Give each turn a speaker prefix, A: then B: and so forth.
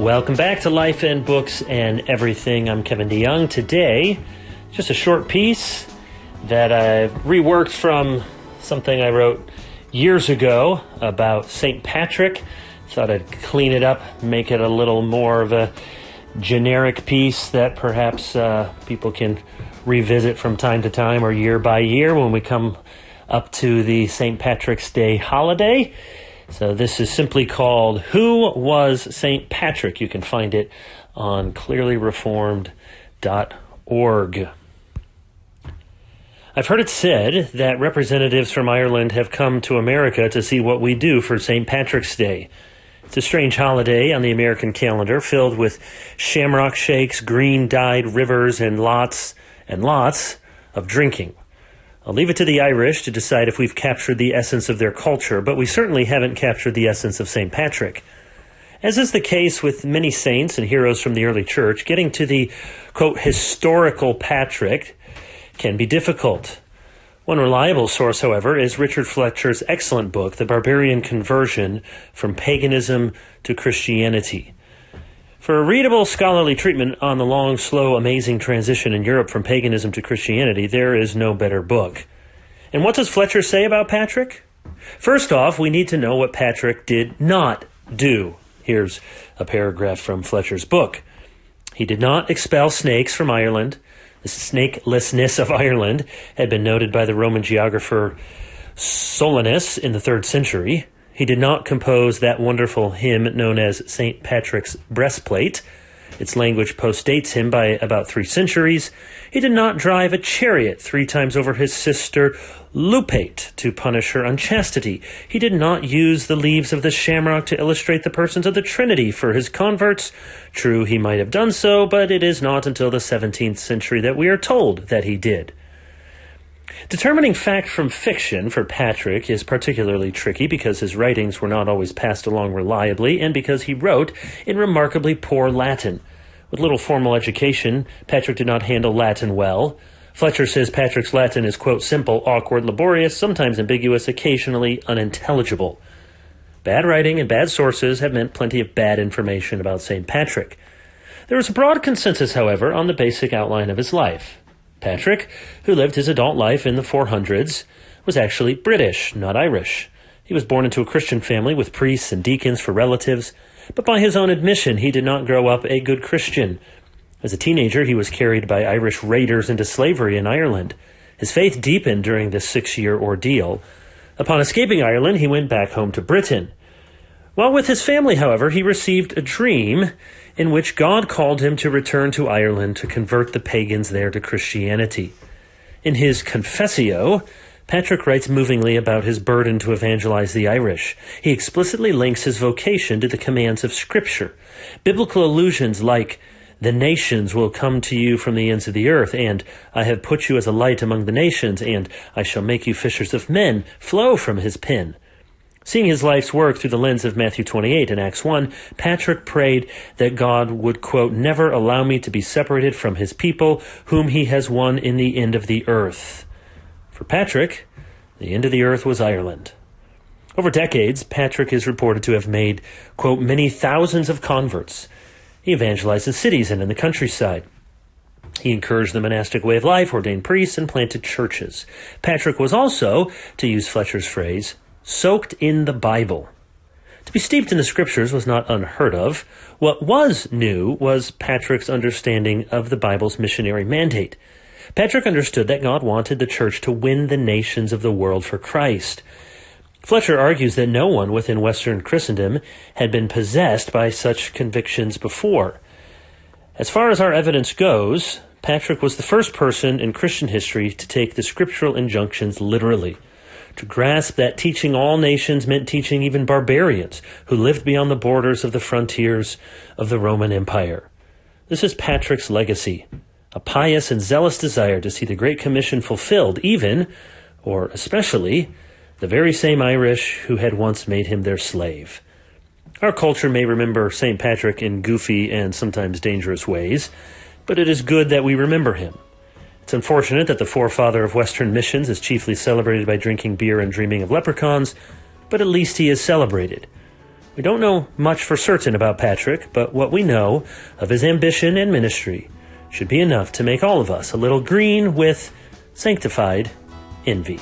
A: Welcome back to Life and Books and Everything. I'm Kevin DeYoung. Today, just a short piece that I've reworked from something I wrote years ago about St. Patrick. Thought I'd clean it up, make it a little more of a generic piece that perhaps people can revisit from time to time or year by year when we come up to the St. Patrick's Day holiday. So this is simply called Who Was St. Patrick? You can find it on clearlyreformed.org. I've heard it said that representatives from Ireland have come to America to see what we do for St. Patrick's Day. It's a strange holiday on the American calendar filled with shamrock shakes, green-dyed rivers, and lots of drinking. I'll leave it to the Irish to decide if we've captured the essence of their culture, but we certainly haven't captured the essence of St. Patrick. As is the case with many saints and heroes from the early church, getting to the, quote, historical Patrick can be difficult. One reliable source, however, is Richard Fletcher's excellent book, The Barbarian Conversion from Paganism to Christianity. For a readable scholarly treatment on the long, slow, amazing transition in Europe from paganism to Christianity, there is no better book. And what does Fletcher say about Patrick? First off, we need to know what Patrick did not do. Here's a paragraph from Fletcher's book. He did not expel snakes from Ireland. The snakelessness of Ireland had been noted by the Roman geographer Solinus in the 3rd century. He did not compose that wonderful hymn known as St. Patrick's Breastplate. Its language postdates him by about 3 centuries. He did not drive a chariot 3 times over his sister Lupate to punish her unchastity. He did not use the leaves of the shamrock to illustrate the persons of the Trinity for his converts. True, he might have done so, but it is not until the 17th century that we are told that he did. Determining fact from fiction for Patrick is particularly tricky because his writings were not always passed along reliably and because he wrote in remarkably poor Latin. With little formal education, Patrick did not handle Latin well. Fletcher says Patrick's Latin is, quote, simple, awkward, laborious, sometimes ambiguous, occasionally unintelligible. Bad writing and bad sources have meant plenty of bad information about St. Patrick. There is a broad consensus, however, on the basic outline of his life. Patrick, who lived his adult life in the 400s, was actually British, not Irish. He was born into a Christian family with priests and deacons for relatives, but by his own admission, he did not grow up a good Christian. As a teenager, he was carried by Irish raiders into slavery in Ireland. His faith deepened during this 6-year ordeal. Upon escaping Ireland, he went back home to Britain. While with his family, however, he received a dream in which God called him to return to Ireland to convert the pagans there to Christianity. In his Confessio, Patrick writes movingly about his burden to evangelize the Irish. He explicitly links his vocation to the commands of Scripture. Biblical allusions like, "The nations will come to you from the ends of the earth," and "I have put you as a light among the nations," and "I shall make you fishers of men," flow from his pen. Seeing his life's work through the lens of Matthew 28 and Acts 1, Patrick prayed that God would, quote, never allow me to be separated from his people, whom he has won in the end of the earth. For Patrick, the end of the earth was Ireland. Over decades, Patrick is reported to have made, quote, many thousands of converts. He evangelized in cities and in the countryside. He encouraged the monastic way of life, ordained priests, and planted churches. Patrick was also, to use Fletcher's phrase, soaked in the Bible. To be steeped in the Scriptures was not unheard of. What was new was Patrick's understanding of the Bible's missionary mandate. Patrick understood that God wanted the church to win the nations of the world for Christ. Fletcher argues that no one within Western Christendom had been possessed by such convictions before. As far as our evidence goes, Patrick was the first person in Christian history to take the scriptural injunctions literally. To grasp that teaching all nations meant teaching even barbarians who lived beyond the borders of the frontiers of the Roman Empire. This is Patrick's legacy, a pious and zealous desire to see the Great Commission fulfilled, even, or especially, the very same Irish who had once made him their slave. Our culture may remember St. Patrick in goofy and sometimes dangerous ways, but it is good that we remember him. It's unfortunate that the forefather of Western missions is chiefly celebrated by drinking beer and dreaming of leprechauns, but at least he is celebrated. We don't know much for certain about Patrick, but what we know of his ambition and ministry should be enough to make all of us a little green with sanctified envy.